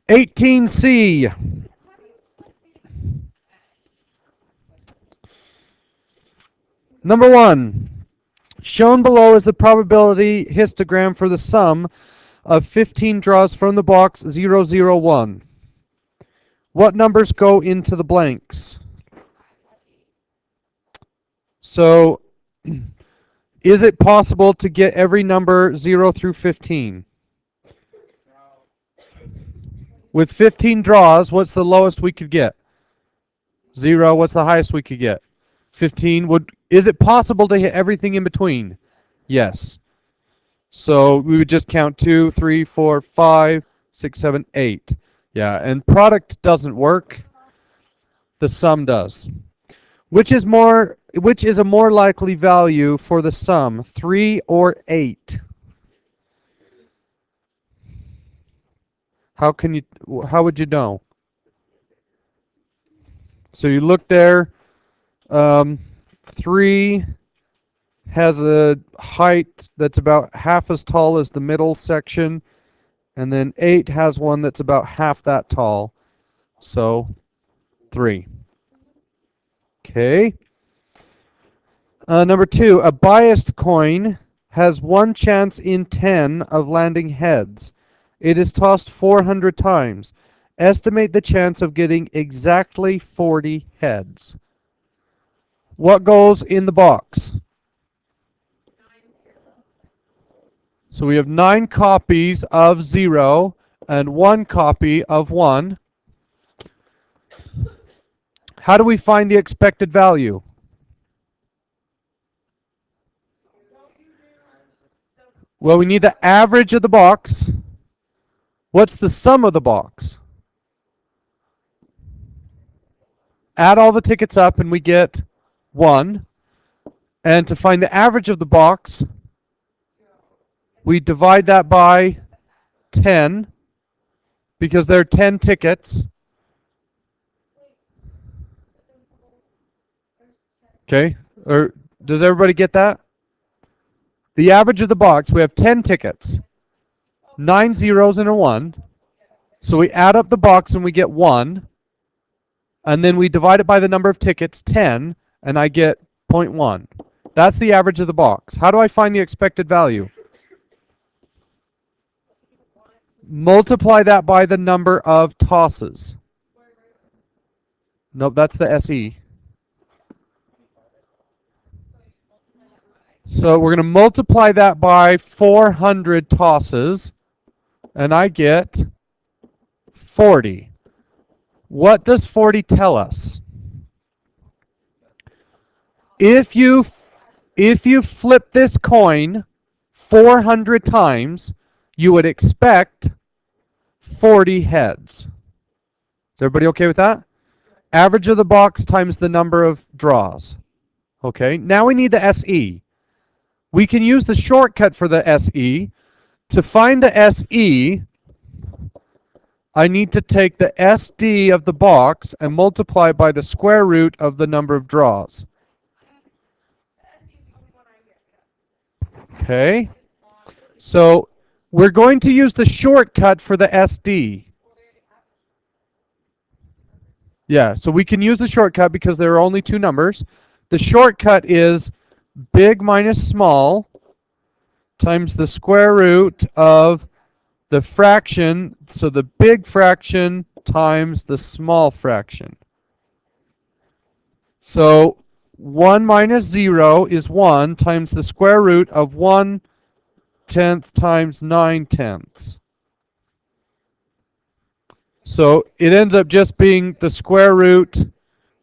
18C. Number 1. Shown below is the probability histogram for the sum of 15 draws from the box 001. What numbers go into the blanks? So, is it possible to get every number 0 through 15? With 15 draws, what's the lowest we could get? 0. What's the highest we could get? 15. Is it possible to hit everything in between? Yes. So we would just count 2, 3, 4, 5, 6, 7, 8. Yeah, and product doesn't work. The sum does. Which is a more likely value for the sum, 3 or 8? How would you know? So you look there, 3 has a height that's about half as tall as the middle section, and then 8 has one that's about half that tall. So 3. Okay. Number 2, a biased coin has 1 chance in 10 of landing heads. It is tossed 400 times. Estimate the chance of getting exactly 40 heads. What goes in the box? So we have 9 copies of 0 and 1 copy of 1. How do we find the expected value? Well, we need the average of the box. What's the sum of the box? Add all the tickets up and we get 1. And to find the average of the box, we divide that by 10 because there are 10 tickets. Okay, or does everybody get that? The average of the box, we have 10 tickets, 9 zeros and a 1. So we add up the box and we get 1. And then we divide it by the number of tickets, 10, and I get 0.1. That's the average of the box. How do I find the expected value? Multiply that by the number of tosses. Nope, that's the SE. So we're going to multiply that by 400 tosses, and I get 40. What does 40 tell us? If you flip this coin 400 times, you would expect 40 heads. Is everybody okay with that? Average of the box times the number of draws. Okay, now we need the SE. We can use the shortcut for the SE. To find the SE, I need to take the SD of the box and multiply by the square root of the number of draws. Okay, so we're going to use the shortcut for the SD. Yeah, so we can use the shortcut because there are only 2 numbers. The shortcut is big minus small times the square root of the fraction, so the big fraction times the small fraction. So 1 minus 0 is 1 times the square root of 1/10 times 9/10. So it ends up just being the square root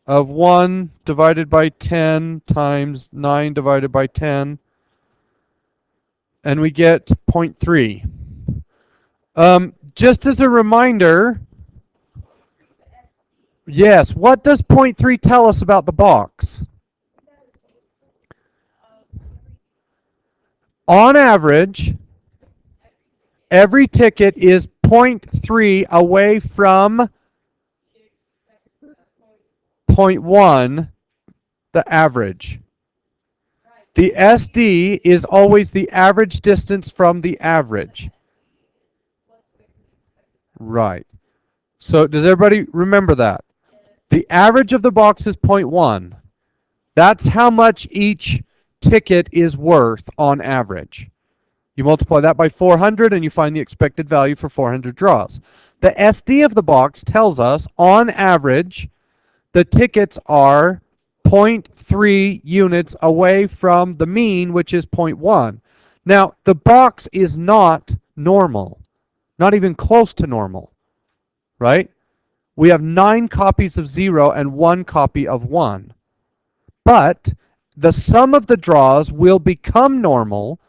of 1 divided by 10 times 9 divided by 10. And we get 0.3. Just as a reminder, yes, what does 0.3 tell us about the box? On average, every ticket is 0.3 away from 0.1, the average. The SD is always the average distance from the average. Right. So does everybody remember that? The average of the box is 0.1. That's how much each ticket is worth on average. You multiply that by 400 and you find the expected value for 400 draws. The SD of the box tells us, on average, the tickets are 0.3 units away from the mean, which is 0.1. Now, the box is not normal, not even close to normal, right? We have 9 copies of 0 and 1 copy of 1. But the sum of the draws will become normal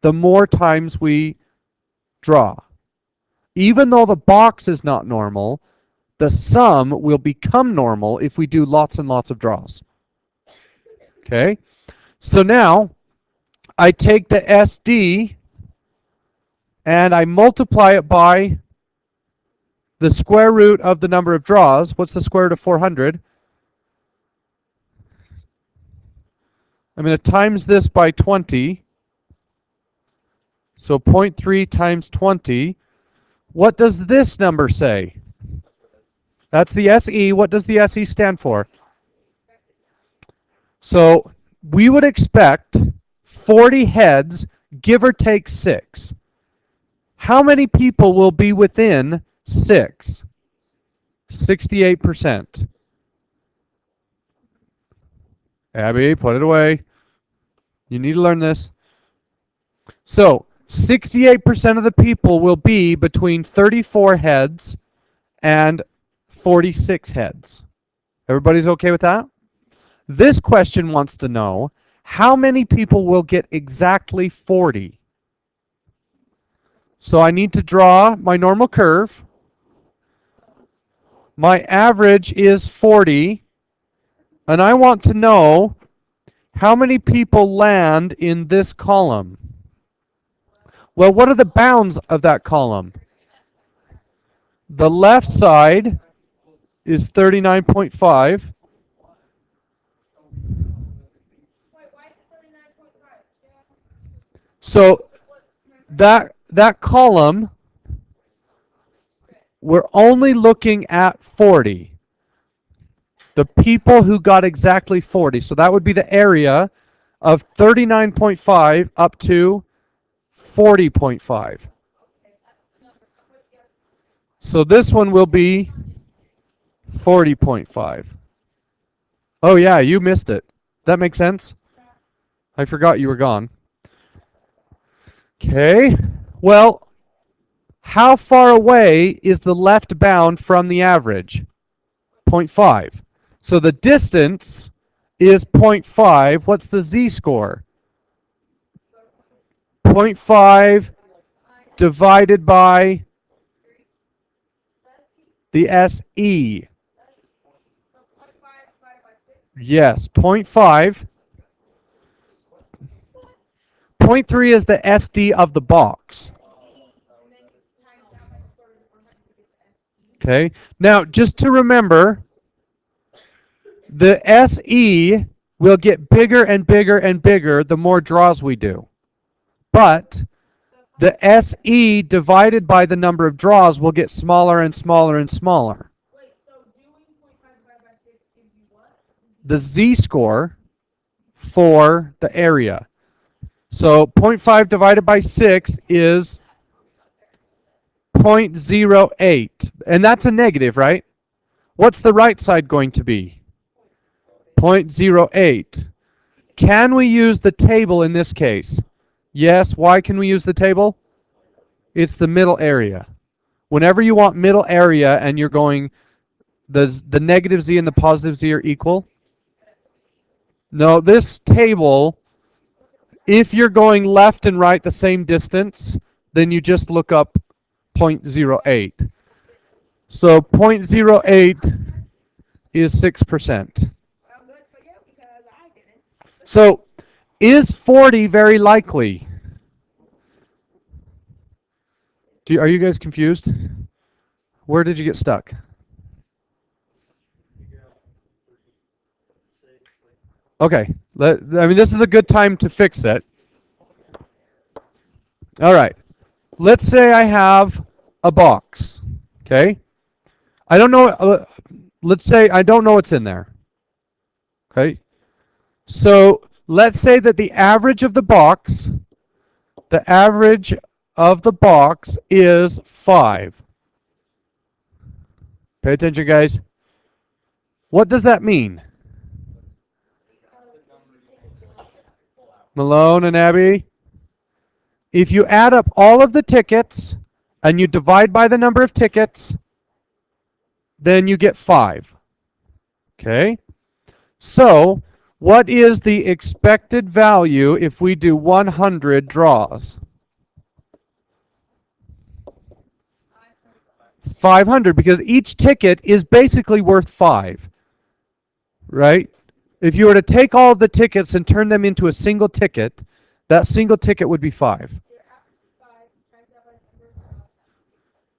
the more times we draw. Even though the box is not normal, the sum will become normal if we do lots and lots of draws. Okay? So now, I take the SD and I multiply it by the square root of the number of draws. What's the square root of 400? I'm going to times this by 20. So 0.3 times 20. What does this number say? That's the SE. What does the SE stand for? So we would expect 40 heads, give or take 6. How many people will be within 6? 68%. Abby, put it away. You need to learn this. So 68% of the people will be between 34 heads and 46 heads. Everybody's okay with that? This question wants to know, how many people will get exactly 40? So I need to draw my normal curve. My average is 40, and I want to know how many people land in this column. Well, what are the bounds of that column? The left side is 39.5. So that column, we're only looking at 40. The people who got exactly 40. So that would be the area of 39.5 up to 40.5. So this one will be 40.5. Oh yeah, you missed it. That makes sense? I forgot you were gone. Okay. Well, how far away is the left bound from the average? 0.5. So the distance is 0.5. What's the z-score? 0.5 divided by the SE. Yes, 0.5. 0.3 is the SD of the box. Okay. Now, just to remember, the SE will get bigger and bigger and bigger the more draws we do. But the SE divided by the number of draws will get smaller and smaller and smaller. Wait, so doing 0.5 divided by 6 gives you what? The z-score for the area. So 0.5 divided by 6 is 0.08. And that's a negative, right? What's the right side going to be? 0.08. Can we use the table in this case? Yes. Why can we use the table? It's the middle area. Whenever you want middle area and you're going, the negative z and the positive z are equal? No, this table, if you're going left and right the same distance, then you just look up 0.08. So 0.08 is 6%. So is 40 very likely? Are you guys confused? Where did you get stuck? Okay, I mean, this is a good time to fix it. All right, let's say I have a box, okay? I don't know. Let's say I don't know what's in there. Okay. So let's say that the average of the box is 5. Pay attention, guys. What does that mean? Malone and Abby? If you add up all of the tickets and you divide by the number of tickets, then you get 5. Okay? So, what is the expected value if we do 100 draws? 500, because each ticket is basically worth 5. Right? If you were to take all of the tickets and turn them into a single ticket, that single ticket would be 5.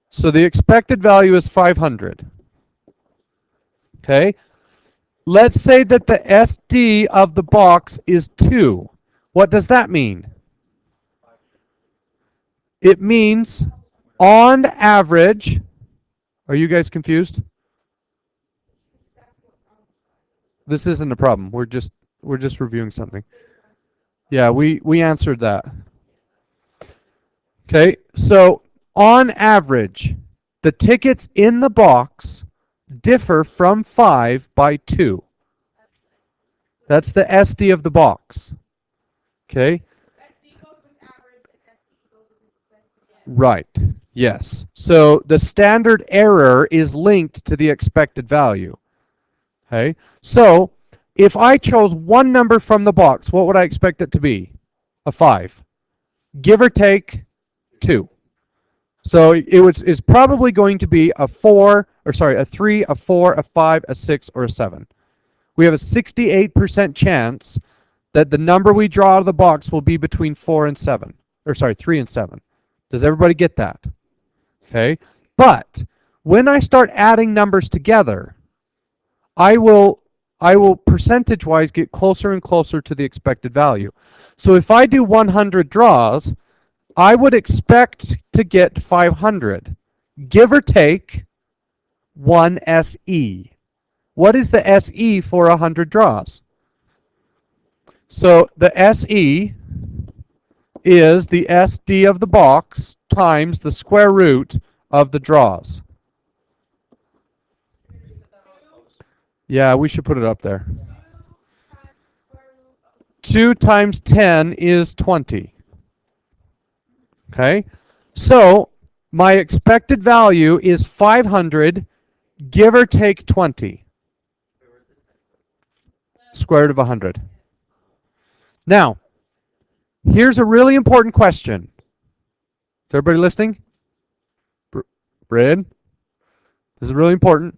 So the expected value is 500. Okay? Let's say that the SD of the box is 2. What does that mean? It means, on average, are you guys confused? This isn't a problem. We're just reviewing something. Yeah, we answered that. Okay, so on average, the tickets in the box differ from 5 by 2. That's the SD of the box. Okay? Right. Yes. So the standard error is linked to the expected value. Okay? So if I chose one number from the box, what would I expect it to be? A 5. Give or take 2. So it's probably going to be a 3, a 4, a 5, a 6, or a 7. We have a 68% chance that the number we draw out of the box will be between 4 and 7. 3 and 7. Does everybody get that? Okay? But when I start adding numbers together, I will percentage-wise get closer and closer to the expected value. So if I do 100 draws, I would expect to get 500, give or take 1 SE. What is the SE for 100 draws? So the SE is the SD of the box times the square root of the draws. Yeah, we should put it up there. 2 times 10 is 20. Okay? So, my expected value is 500, give or take 20. Square root of 100. Now, here's a really important question. Is everybody listening? Brad? This is really important.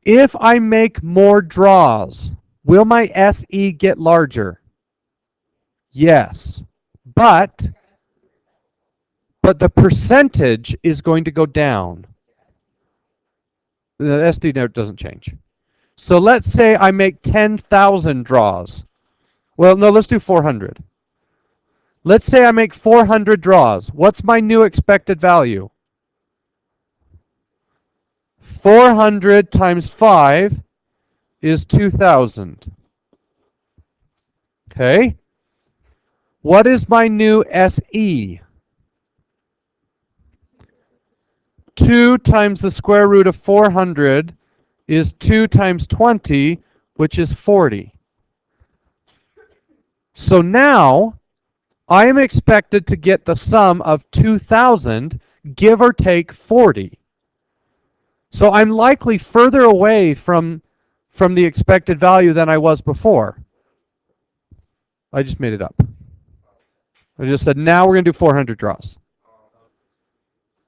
If I make more draws, will my SE get larger? Yes. But the percentage is going to go down. The SD note doesn't change. So let's say I make 10,000 draws. Well, no, let's do 400. Let's say I make 400 draws. What's my new expected value? 400 times 5 is 2,000. Okay? What is my new SE? 2 times the square root of 400 is 2 times 20, which is 40. So now, I am expected to get the sum of 2,000, give or take 40. So I'm likely further away from the expected value than I was before. I just made it up. I just said, now we're going to do 400 draws.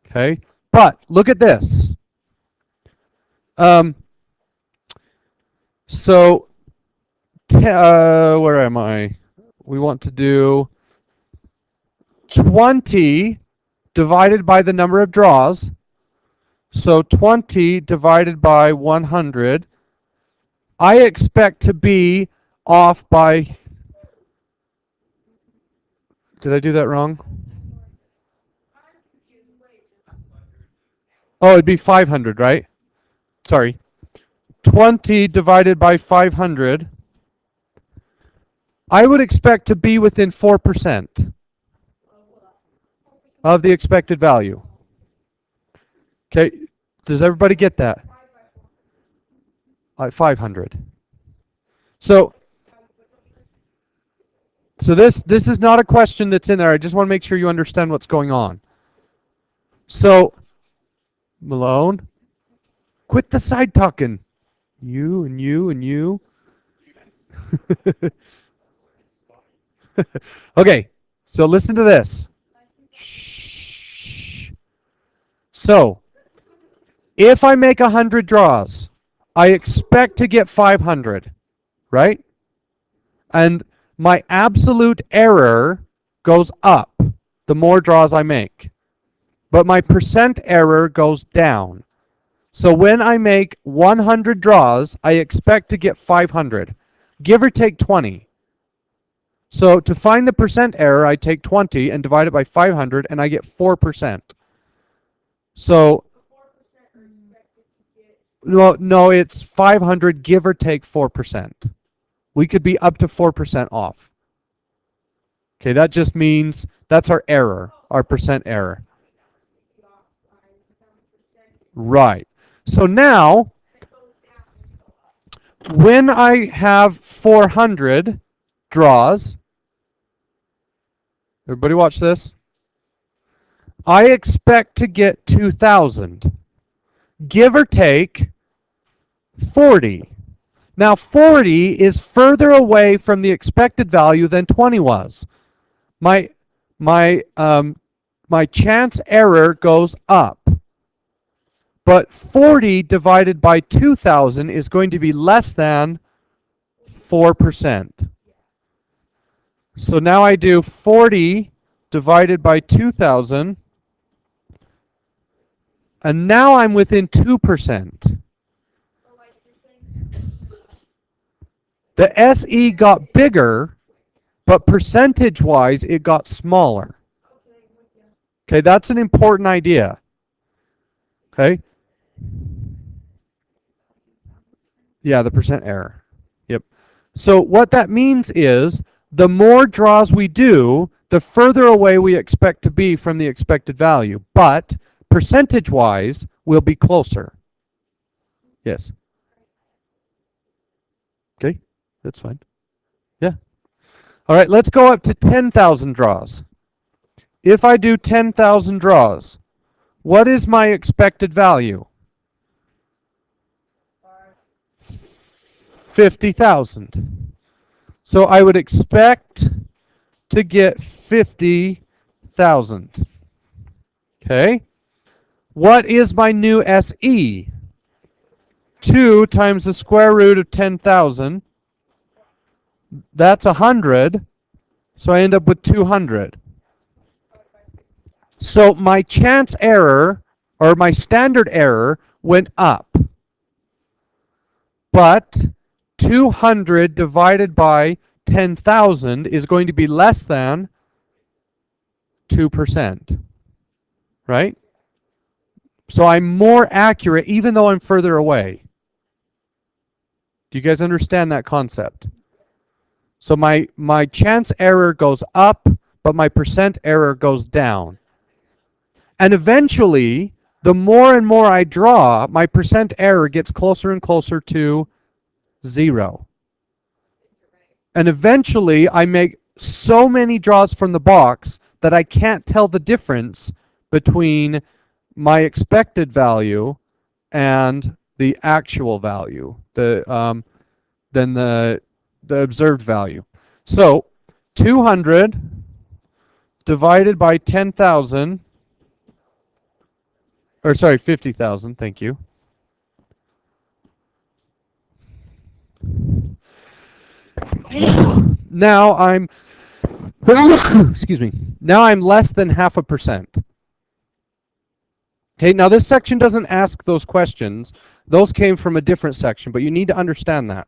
Okay? But, look at this. So, where am I? We want to do 20 divided by the number of draws. So 20 divided by 100. I expect to be off by... Did I do that wrong? Oh, it'd be 500, right? sorry, 20 divided by 500, I would expect to be within 4% of the expected value. Okay, does everybody get that? 500. So this is not a question that's in there. I just want to make sure you understand what's going on. So, Malone, quit the side talking. You and you and you. Okay, so listen to this. Shh. So, if I make 100 draws, I expect to get 500, right? And my absolute error goes up the more draws I make. But my percent error goes down. So when I make 100 draws, I expect to get 500, give or take 20. So to find the percent error, I take 20 and divide it by 500, and I get 4%. So, no, it's 500, give or take 4%. We could be up to 4% off. Okay, that just means that's our error, our percent error. Right. So now, when I have 400 draws, everybody watch this, I expect to get 2,000, give or take 40. Now 40 is further away from the expected value than 20 was. My chance error goes up. But 40 divided by 2,000 is going to be less than 4%. So now I do 40 divided by 2,000, and now I'm within 2%. The SE got bigger, but percentage-wise, it got smaller. Okay, that's an important idea. Okay? Yeah, the percent error. Yep. So what that means is the more draws we do, the further away we expect to be from the expected value. But percentage-wise, we'll be closer. Yes. Okay, that's fine. Yeah. All right, let's go up to 10,000 draws. If I do 10,000 draws, what is my expected value? 50,000. So I would expect to get 50,000. Okay. What is my new SE? 2 times the square root of 10,000. That's 100. So I end up with 200. So my chance error, or my standard error, went up. But 200 divided by 10,000 is going to be less than 2%. Right? So I'm more accurate even though I'm further away. Do you guys understand that concept? So my chance error goes up, but my percent error goes down. And eventually, the more and more I draw, my percent error gets closer and closer to 0. And eventually, I make so many draws from the box that I can't tell the difference between my expected value and the actual value, than the observed value. So 200 divided by 10,000, or sorry, 50,000, thank you. Now I'm, excuse me, now I'm less than 0.5%. Okay, now this section doesn't ask those questions. Those came from a different section, but you need to understand that.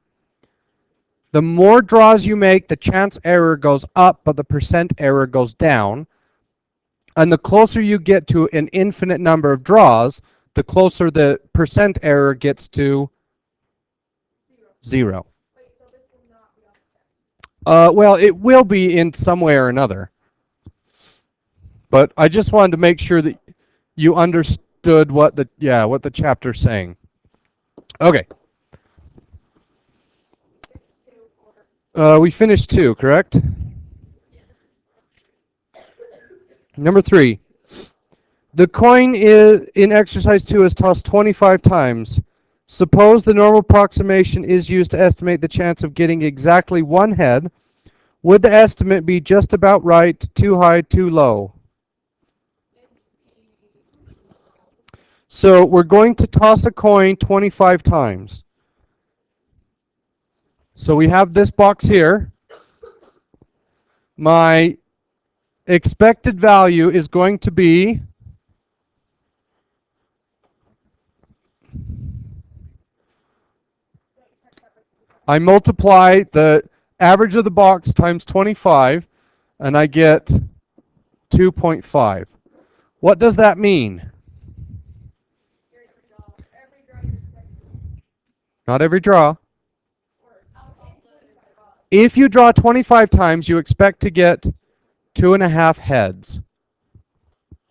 The more draws you make, the chance error goes up, but the percent error goes down. And the closer you get to an infinite number of draws, the closer the percent error gets to 0. Wait, so this will not be on the test. Well, it will be in some way or another. But I just wanted to make sure that you understood what the chapter's saying. Okay. We finished 2, correct? Number 3. The coin in exercise 2 is tossed 25 times. Suppose the normal approximation is used to estimate the chance of getting exactly 1 head. Would the estimate be just about right, too high, too low? So we're going to toss a coin 25 times. So we have this box here. My expected value is going to be I multiply the average of the box times 25, and I get 2.5. What does that mean? Not every draw. If you draw 25 times, you expect to get 2.5 heads,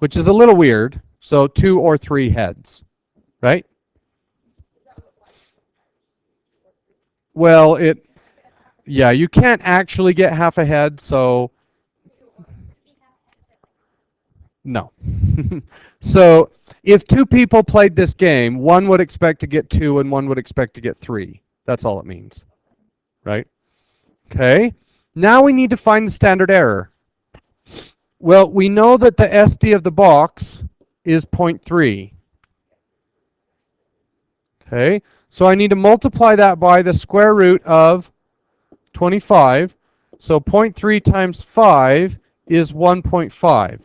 which is a little weird. So 2 or 3 heads, right? Well, yeah, you can't actually get half a head, so no. So if 2 people played this game, one would expect to get 2 and one would expect to get 3. That's all it means, right? Okay. Now we need to find the standard error. Well, we know that the SD of the box is 0.3. Okay. So I need to multiply that by the square root of 25. So 0.3 times 5 is 1.5.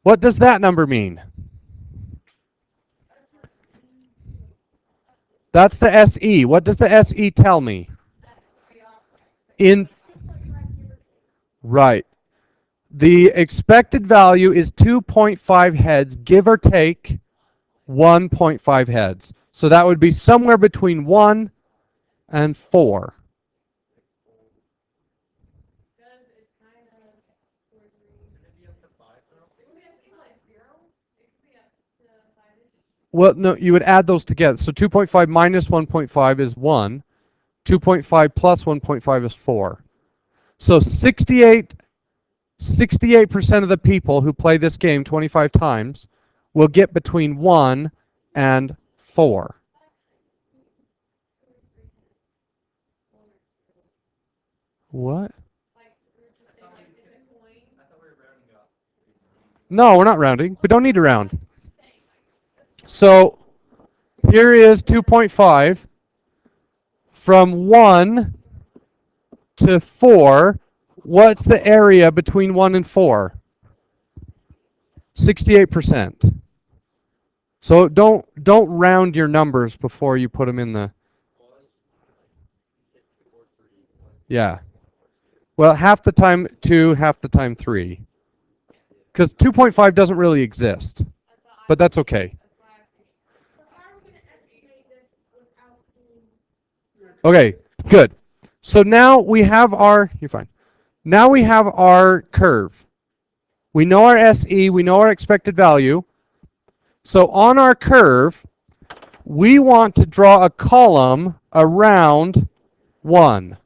What does that number mean? That's the SE. What does the SE tell me? Right. The expected value is 2.5 heads, give or take 1.5 heads. So that would be somewhere between 1 and 4. Well, no, you would add those together. So 2.5 minus 1.5 is 1. 2.5 plus 1.5 is 4. So 68% of the people who play this game 25 times will get between 1 and 4. What? No, we're not rounding. We don't need to round. So here is 2.5. From 1 to 4, what's the area between 1 and 4? 68%. So don't round your numbers before you put them in the... Yeah. Well, half the time 2, half the time 3. Because 2.5 doesn't really exist. But that's okay. Okay, good. So now we have our... You're fine. Now we have our curve. We know our SE, we know our expected value. So on our curve, we want to draw a column around 1.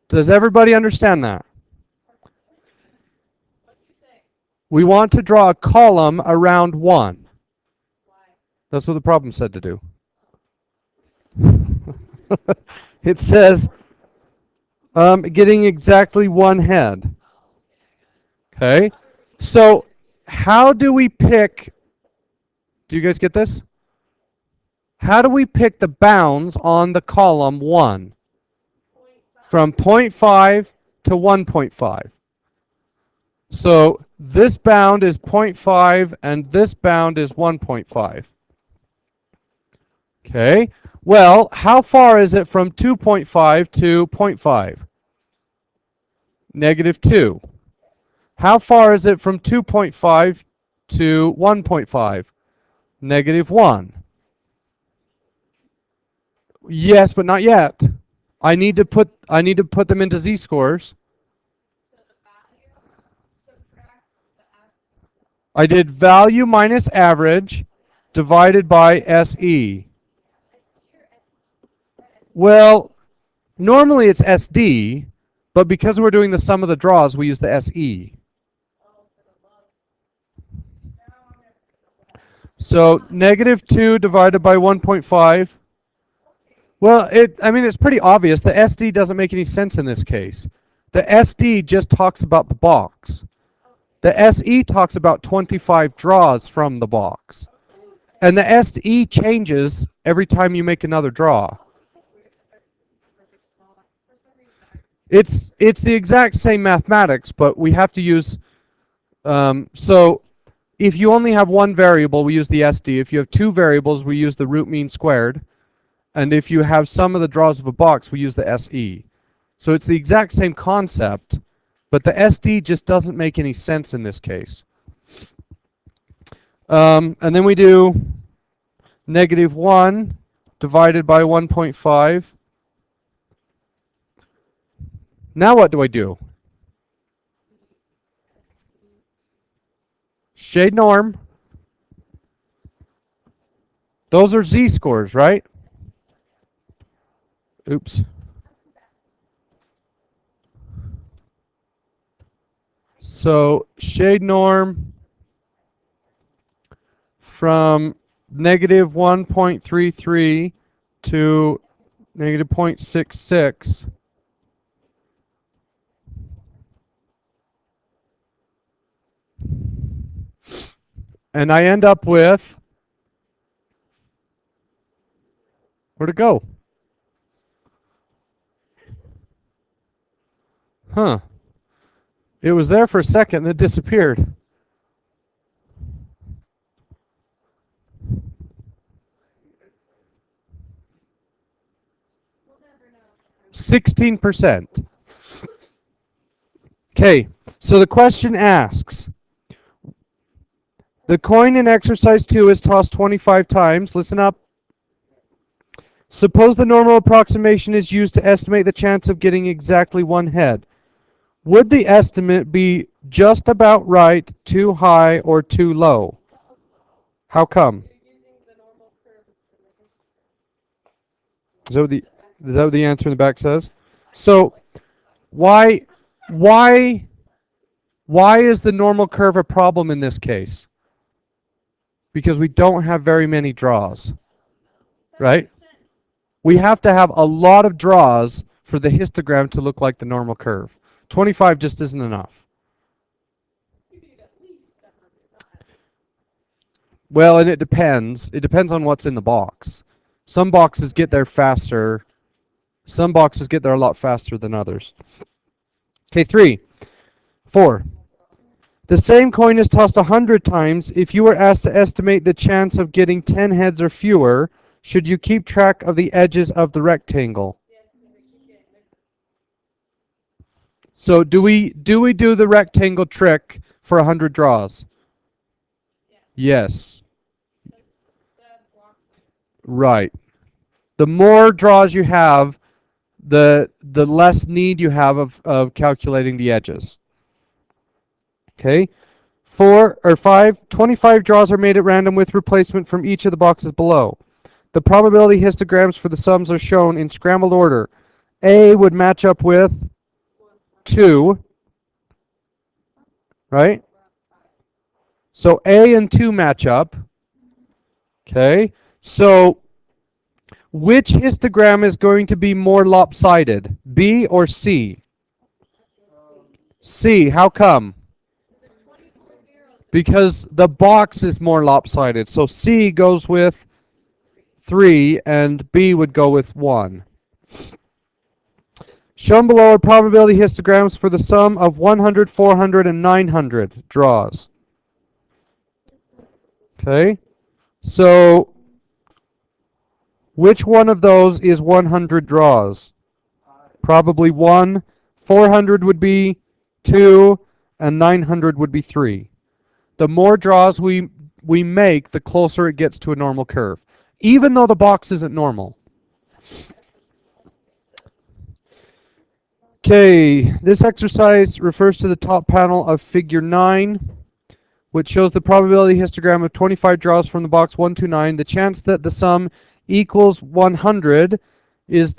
Does everybody understand that? We want to draw a column around 1. That's what the problem said to do. It says getting exactly 1 head. Okay? So how do we pick... Do you guys get this? How do we pick the bounds on the column 1? From 0.5 to 1.5. So this bound is 0.5 and this bound is 1.5. Okay? Well, how far is it from 2.5 to 0.5? -2. How far is it from 2.5 to 1.5. Negative 1. Yes, but not yet. I need to put them into z-scores. So the value, subtract the average. I did value minus average divided by SE. Well, normally it's SD, but because we're doing the sum of the draws, we use the SE. So negative 2 divided by 1.5. Well, it's pretty obvious. The SD doesn't make any sense in this case. The SD just talks about the box. The SE talks about 25 draws from the box. And the SE changes every time you make another draw. It's the exact same mathematics, but we have to use, so if you only have one variable, we use the SD. If you have two variables, we use the root mean squared. And if you have some of the draws of a box, we use the SE. So it's the exact same concept, but the SD just doesn't make any sense in this case. And then we do negative 1 divided by 1.5. Now what do I do? Shade norm. Those are z-scores, right? Oops. So shade norm from negative 1.33 to negative 0.66. And I end up with, where'd it go? Huh. It was there for a second and it disappeared. We'll never know. 16%. Okay, so the question asks, the coin in exercise 2 is tossed 25 times. Listen up. Suppose the normal approximation is used to estimate the chance of getting exactly one head. Would the estimate be just about right, too high, or too low? How come? You're using the normal curves from the history. Is that what the answer in the back says? So why is the normal curve a problem in this case? Because we don't have very many draws, right? We have to have a lot of draws for the histogram to look like the normal curve. 25 just isn't enough. You need at least 100. Well, and it depends. It depends on what's in the box. Some boxes get there faster. Some boxes get there a lot faster than others. Okay, 4. The same coin is tossed 100 times. If you were asked to estimate the chance of getting 10 heads or fewer, should you keep track of the edges of the rectangle? Yes, because they keep getting bigger. So do we do the rectangle trick for 100 draws? Yeah. Yes. That blocks it. Right. The more draws you have, the less need you have of calculating the edges. Okay. 5, 25 draws are made at random with replacement from each of the boxes below. The probability histograms for the sums are shown in scrambled order. A would match up with 2, right? So A and 2 match up. Okay. So which histogram is going to be more lopsided, B or C? C. How come? Because the box is more lopsided. So C goes with 3 and B would go with 1. Shown below are probability histograms for the sum of 100, 400, and 900 draws. Okay? So which one of those is 100 draws? Probably 1. 400 would be 2, and 900 would be 3. The more draws we make, the closer it gets to a normal curve, even though the box isn't normal. Okay, this exercise refers to the top panel of figure 9, which shows the probability histogram of 25 draws from the box 129. The chance that the sum equals 100 is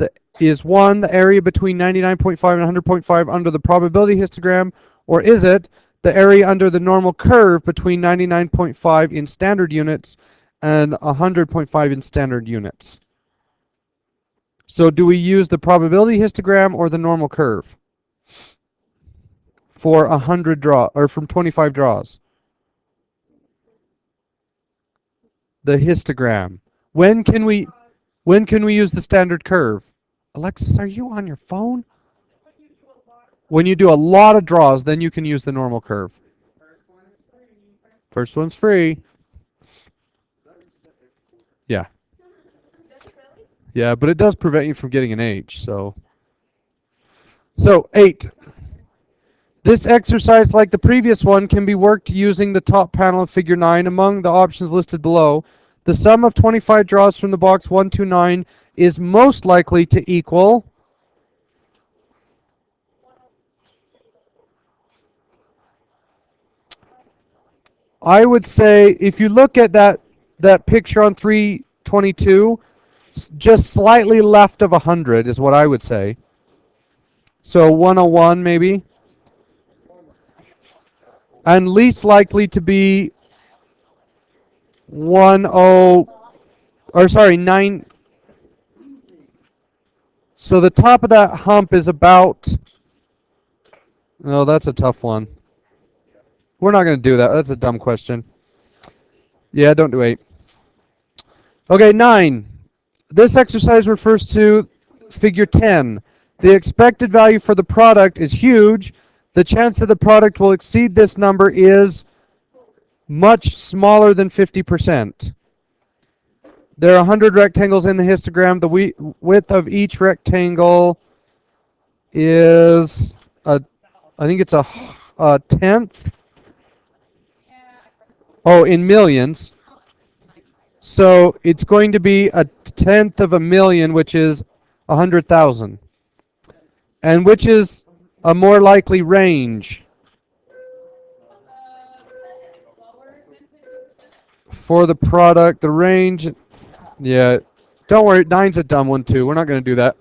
1, the area between 99.5 and 100.5 under the probability histogram, or is it the area under the normal curve between 99.5 in standard units and 100.5 in standard units? So do we use the probability histogram or the normal curve for 100 draw or from 25 draws? The histogram. When can we use the standard curve? Alexis, are you on your phone? When you do a lot of draws, then you can use the normal curve. First one's free. Yeah. Yeah, but it does prevent you from getting an H, so 8. This exercise, like the previous one, can be worked using the top panel of figure 9 among the options listed below. The sum of 25 draws from the box 129 is most likely to equal I would say if you look at that picture on 322, just slightly left of 100 is what I would say. So 101 maybe. And least likely to be 9. So the top of that hump is about, oh, that's a tough one. We're not going to do that. That's a dumb question. Yeah, don't do 8. Okay, 9. This exercise refers to figure 10. The expected value for the product is huge. The chance that the product will exceed this number is much smaller than 50%. There are 100 rectangles in the histogram. The width of each rectangle is, I think it's a tenth. Oh, in millions. So it's going to be a tenth of a million, which is 100,000. And which is a more likely range? For the product, the range, yeah. Don't worry, 9's a dumb one too. We're not going to do that.